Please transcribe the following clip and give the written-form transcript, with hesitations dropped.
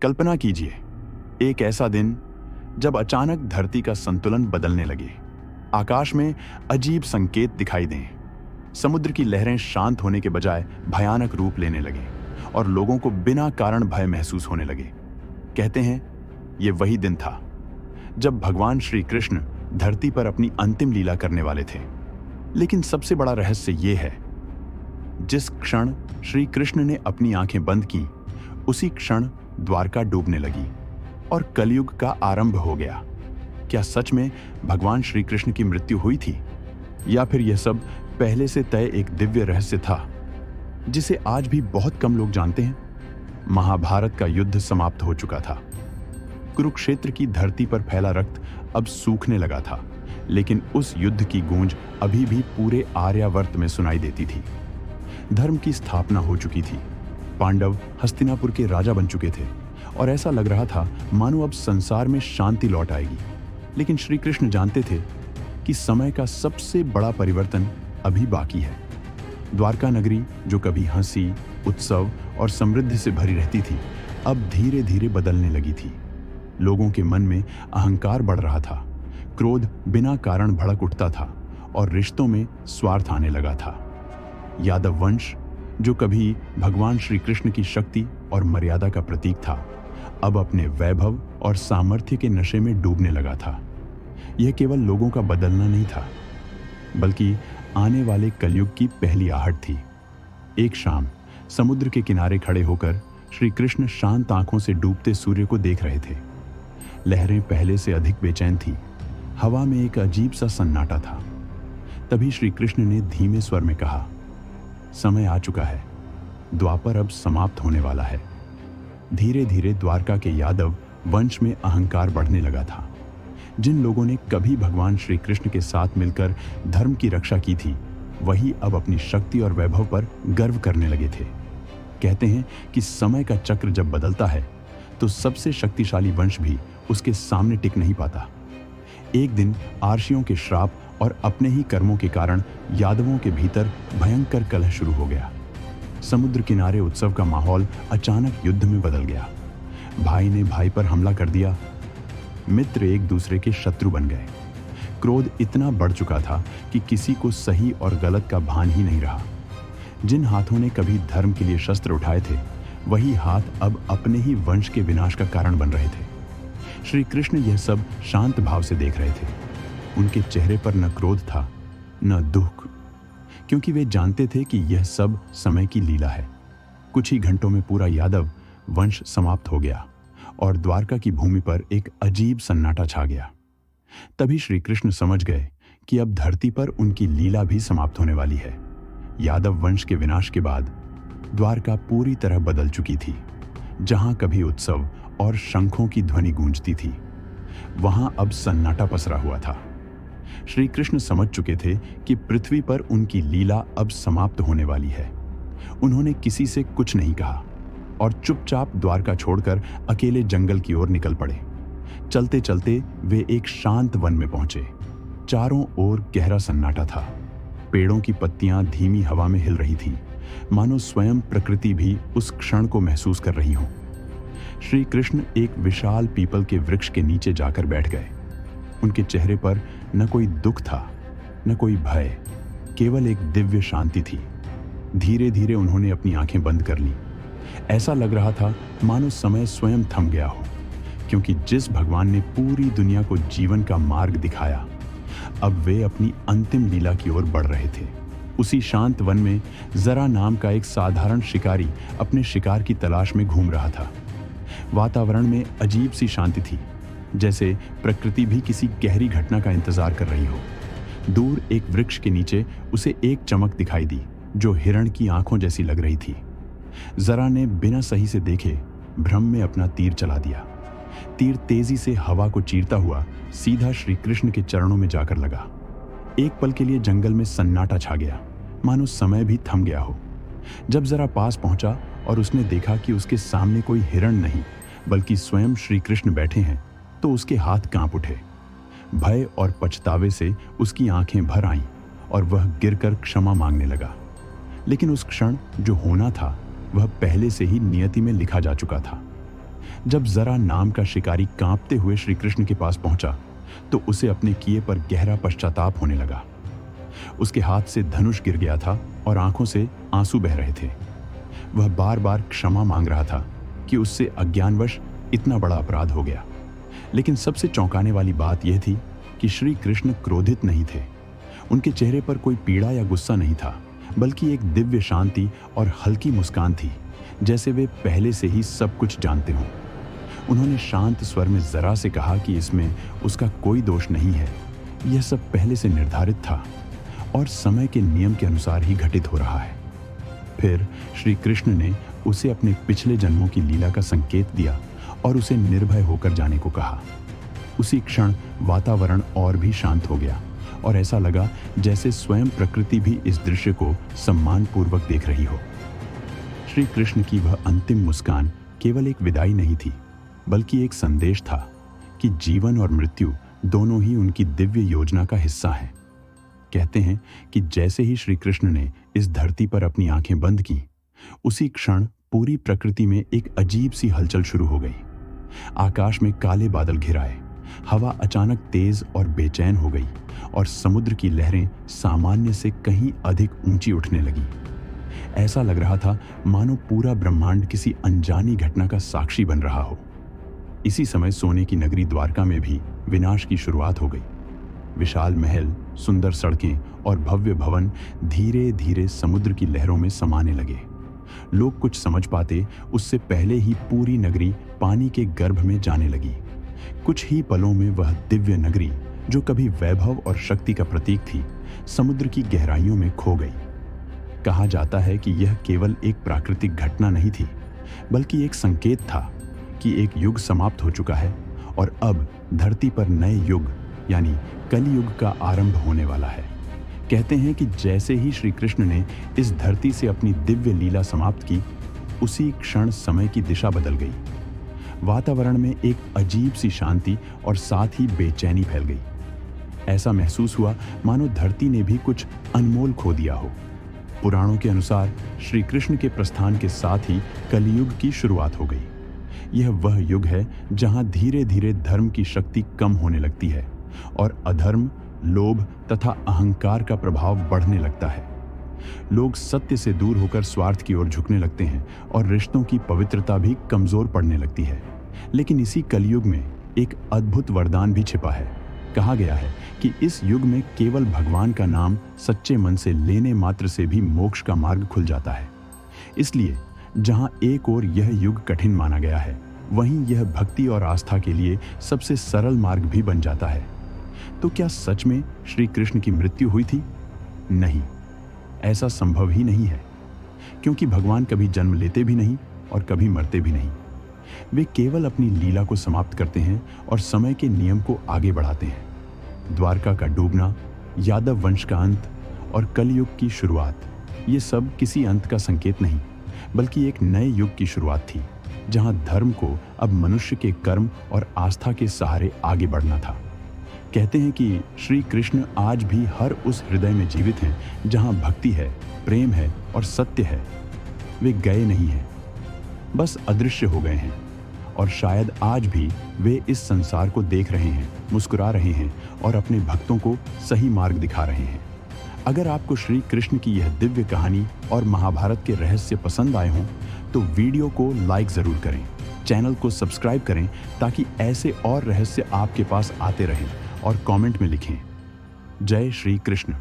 कल्पना कीजिए, एक ऐसा दिन जब अचानक धरती का संतुलन बदलने लगे, आकाश में अजीब संकेत दिखाई दें, समुद्र की लहरें शांत होने के बजाय भयानक रूप लेने लगे और लोगों को बिना कारण भय महसूस होने लगे। कहते हैं ये वही दिन था जब भगवान श्री कृष्ण धरती पर अपनी अंतिम लीला करने वाले थे। लेकिन सबसे बड़ा रहस्य ये है, जिस क्षण श्री कृष्ण ने अपनी आंखें बंद की, उसी क्षण द्वारका डूबने लगी और कलयुग का आरंभ हो गया। क्या सच में भगवान श्री कृष्ण की मृत्यु हुई थी, या फिर यह सब पहले से तय एक दिव्य रहस्य था जिसे आज भी बहुत कम लोग जानते हैं? महाभारत का युद्ध समाप्त हो चुका था। कुरुक्षेत्र की धरती पर फैला रक्त अब सूखने लगा था, लेकिन उस युद्ध की गूंज अभी भी पूरे आर्यावर्त में सुनाई देती थी। धर्म की स्थापना हो चुकी थी, पांडव हस्तिनापुर के राजा बन चुके थे और ऐसा लग रहा था मानो अब संसार में शांति लौट आएगी। लेकिन श्री कृष्ण जानते थे कि समय का सबसे बड़ा परिवर्तन अभी बाकी है। द्वारका नगरी, जो कभी हंसी, उत्सव और समृद्धि से भरी रहती थी, अब धीरे धीरे बदलने लगी थी। लोगों के मन में अहंकार बढ़ रहा था, क्रोध बिना कारण भड़क उठता था और रिश्तों में स्वार्थ आने लगा था। यादव वंश, जो कभी भगवान श्री कृष्ण की शक्ति और मर्यादा का प्रतीक था, अब अपने वैभव और सामर्थ्य के नशे में डूबने लगा था। यह केवल लोगों का बदलना नहीं था, बल्कि आने वाले कलयुग की पहली आहट थी। एक शाम समुद्र के किनारे खड़े होकर श्री कृष्ण शांत आंखों से डूबते सूर्य को देख रहे थे। लहरें पहले से अधिक बेचैन थी, हवा में एक अजीब सा सन्नाटा था। तभी श्री कृष्ण ने धीमे स्वर में कहा, समय आ चुका है, द्वापर अब समाप्त होने वाला है। धीरे धीरे द्वारका के यादव वंश में अहंकार बढ़ने लगा था। जिन लोगों ने कभी भगवान श्री कृष्ण के साथ मिलकर धर्म की रक्षा की थी, वही अब अपनी शक्ति और वैभव पर गर्व करने लगे थे। कहते हैं कि समय का चक्र जब बदलता है तो सबसे शक्तिशाली वंश भी उसके सामने टिक नहीं पाता। एक दिन आर्षियों के श्राप और अपने ही कर्मों के कारण यादवों के भीतर भयंकर कलह शुरू हो गया। समुद्र किनारे उत्सव का माहौल अचानक युद्ध में बदल गया। भाई ने भाई पर हमला कर दिया, मित्र एक दूसरे के शत्रु बन गए। क्रोध इतना बढ़ चुका था कि किसी को सही और गलत का भान ही नहीं रहा। जिन हाथों ने कभी धर्म के लिए शस्त्र उठाए थे, वही हाथ अब अपने ही वंश के विनाश का कारण बन रहे थे। श्री कृष्ण यह सब शांत भाव से देख रहे थे। उनके चेहरे पर न क्रोध था, न दुख, क्योंकि वे जानते थे कि यह सब समय की लीला है। कुछ ही घंटों में पूरा यादव वंश समाप्त हो गया और द्वारका की भूमि पर एक अजीब सन्नाटा छा गया। तभी श्री कृष्ण समझ गए कि अब धरती पर उनकी लीला भी समाप्त होने वाली है। यादव वंश के विनाश के बाद द्वारका पूरी तरह बदल चुकी थी। जहां कभी उत्सव और शंखों की ध्वनि गूंजती थी, वहां अब सन्नाटा पसरा हुआ था। श्री कृष्ण समझ चुके थे कि पृथ्वी पर उनकी लीला अब समाप्त होने वाली है। उन्होंने किसी से कुछ नहीं कहा और चुपचाप द्वारका छोड़कर अकेले जंगल की ओर निकल पड़े। चलते चलते वे एक शांत वन में पहुंचे। चारों ओर गहरा सन्नाटा था। पेड़ों की पत्तियां धीमी हवा में हिल रही थी, मानो स्वयं प्रकृति भी उस क्षण को महसूस कर रही हो। श्री कृष्ण एक विशाल पीपल के वृक्ष के नीचे जाकर बैठ गए। उनके चेहरे पर न कोई दुख था, न कोई भय, केवल एक दिव्य शांति थी। धीरे धीरे उन्होंने अपनी आंखें बंद कर ली। ऐसा लग रहा था मानो समय स्वयं थम गया हो, क्योंकि जिस भगवान ने पूरी दुनिया को जीवन का मार्ग दिखाया, अब वे अपनी अंतिम लीला की ओर बढ़ रहे थे। उसी शांत वन में जरा नाम का एक साधारण शिकारी अपने शिकार की तलाश में घूम रहा था। वातावरण में अजीब सी शांति थी, जैसे प्रकृति भी किसी गहरी घटना का इंतजार कर रही हो। दूर एक वृक्ष के नीचे उसे एक चमक दिखाई दी, जो हिरण की आंखों जैसी लग रही थी। जरा ने बिना सही से देखे भ्रम में अपना तीर चला दिया। तीर तेजी से हवा को चीरता हुआ सीधा श्री कृष्ण के चरणों में जाकर लगा। एक पल के लिए जंगल में सन्नाटा छा गया, मानो समय भी थम गया हो। जब जरा पास पहुंचा और उसने देखा कि उसके सामने कोई हिरण नहीं, बल्कि स्वयं श्री कृष्ण बैठे हैं, तो उसके हाथ कांप उठे। भय और पछतावे से उसकी आंखें भर आईं और वह गिरकर क्षमा मांगने लगा। लेकिन उस क्षण जो होना था, वह पहले से ही नियति में लिखा जा चुका था। जब जरा नाम का शिकारी कांपते हुए श्री कृष्ण के पास पहुंचा तो उसे अपने किए पर गहरा पश्चाताप होने लगा। उसके हाथ से धनुष गिर गया था और आंखों से आंसू बह रहे थे। वह बार बार क्षमा मांग रहा था कि उससे अज्ञानवश इतना बड़ा अपराध हो गया। लेकिन सबसे चौंकाने वाली बात यह थी कि श्री कृष्ण क्रोधित नहीं थे। उनके चेहरे पर कोई पीड़ा या गुस्सा नहीं था, बल्कि एक दिव्य शांति और हल्की मुस्कान थी, जैसे वे पहले से ही सब कुछ जानते हों। उन्होंने शांत स्वर में जरा से कहा कि इसमें उसका कोई दोष नहीं है, यह सब पहले से निर्धारित था और समय के नियम के अनुसार ही घटित हो रहा है। फिर श्री कृष्ण ने उसे अपने पिछले जन्मों की लीला का संकेत दिया और उसे निर्भय होकर जाने को कहा। उसी क्षण वातावरण और भी शांत हो गया और ऐसा लगा जैसे स्वयं प्रकृति भी इस दृश्य को सम्मानपूर्वक देख रही हो। श्री कृष्ण की वह अंतिम मुस्कान केवल एक विदाई नहीं थी, बल्कि एक संदेश था कि जीवन और मृत्यु दोनों ही उनकी दिव्य योजना का हिस्सा हैं। कहते हैं कि जैसे ही श्री कृष्ण ने इस धरती पर अपनी आंखें बंद की, उसी क्षण पूरी प्रकृति में एक अजीब सी हलचल शुरू हो गई। आकाश में काले बादल घिर आए, हवा अचानक तेज और बेचैन हो गई और समुद्र की लहरें सामान्य से कहीं अधिक ऊंची उठने लगी। ऐसा लग रहा था मानो पूरा ब्रह्मांड किसी अनजानी घटना का साक्षी बन रहा हो। इसी समय सोने की नगरी द्वारका में भी विनाश की शुरुआत हो गई। विशाल महल, सुंदर सड़कें और भव्य भवन धीरे धीरे समुद्र की लहरों में समाने लगे। लोग कुछ समझ पाते उससे पहले ही पूरी नगरी पानी के गर्भ में जाने लगी। कुछ ही पलों में वह दिव्य नगरी, जो कभी वैभव और शक्ति का प्रतीक थी, समुद्र की गहराइयों में खो गई। कहा जाता है कि यह केवल एक प्राकृतिक घटना नहीं थी, बल्कि एक संकेत था कि एक युग समाप्त हो चुका है और अब धरती पर नए युग यानी कलियुग का आरंभ होने वाला है। कहते हैं कि जैसे ही श्री कृष्ण ने इस धरती से अपनी दिव्य लीला समाप्त की, उसी क्षण समय की दिशा बदल गई। वातावरण में एक अजीब सी शांति और साथ ही बेचैनी फैल गई। ऐसा महसूस हुआ मानो धरती ने भी कुछ अनमोल खो दिया हो। पुराणों के अनुसार श्री कृष्ण के प्रस्थान के साथ ही कलियुग की शुरुआत हो गई। यह वह युग है जहां धीरे धीरे धर्म की शक्ति कम होने लगती है और अधर्म, लोभ तथा अहंकार का प्रभाव बढ़ने लगता है। लोग सत्य से दूर होकर स्वार्थ की ओर झुकने लगते हैं और रिश्तों की पवित्रता भी कमजोर पड़ने लगती है। लेकिन इसी कलियुग में एक अद्भुत वरदान भी छिपा है। कहा गया है कि इस युग में केवल भगवान का नाम सच्चे मन से लेने मात्र से भी मोक्ष का मार्ग खुल जाता है। इसलिए जहां एक ओर यह युग कठिन माना गया है, वहीं यह भक्ति और आस्था के लिए सबसे सरल मार्ग भी बन जाता है। तो क्या सच में श्री कृष्ण की मृत्यु हुई थी? नहीं, ऐसा संभव ही नहीं है, क्योंकि भगवान कभी जन्म लेते भी नहीं और कभी मरते भी नहीं। वे केवल अपनी लीला को समाप्त करते हैं और समय के नियम को आगे बढ़ाते हैं। द्वारका का डूबना, यादव वंश का अंत और कलयुग की शुरुआत, ये सब किसी अंत का संकेत नहीं, बल्कि एक नए युग की शुरुआत थी, जहां धर्म को अब मनुष्य के कर्म और आस्था के सहारे आगे बढ़ना था। कहते हैं कि श्री कृष्ण आज भी हर उस हृदय में जीवित हैं जहां भक्ति है, प्रेम है और सत्य है। वे गए नहीं हैं, बस अदृश्य हो गए हैं और शायद आज भी वे इस संसार को देख रहे हैं, मुस्कुरा रहे हैं और अपने भक्तों को सही मार्ग दिखा रहे हैं। अगर आपको श्री कृष्ण की यह दिव्य कहानी और महाभारत के रहस्य पसंद आए हों तो वीडियो को लाइक ज़रूर करें, चैनल को सब्सक्राइब करें ताकि ऐसे और रहस्य आपके पास आते रहें और कमेंट में लिखें। जय श्री कृष्ण।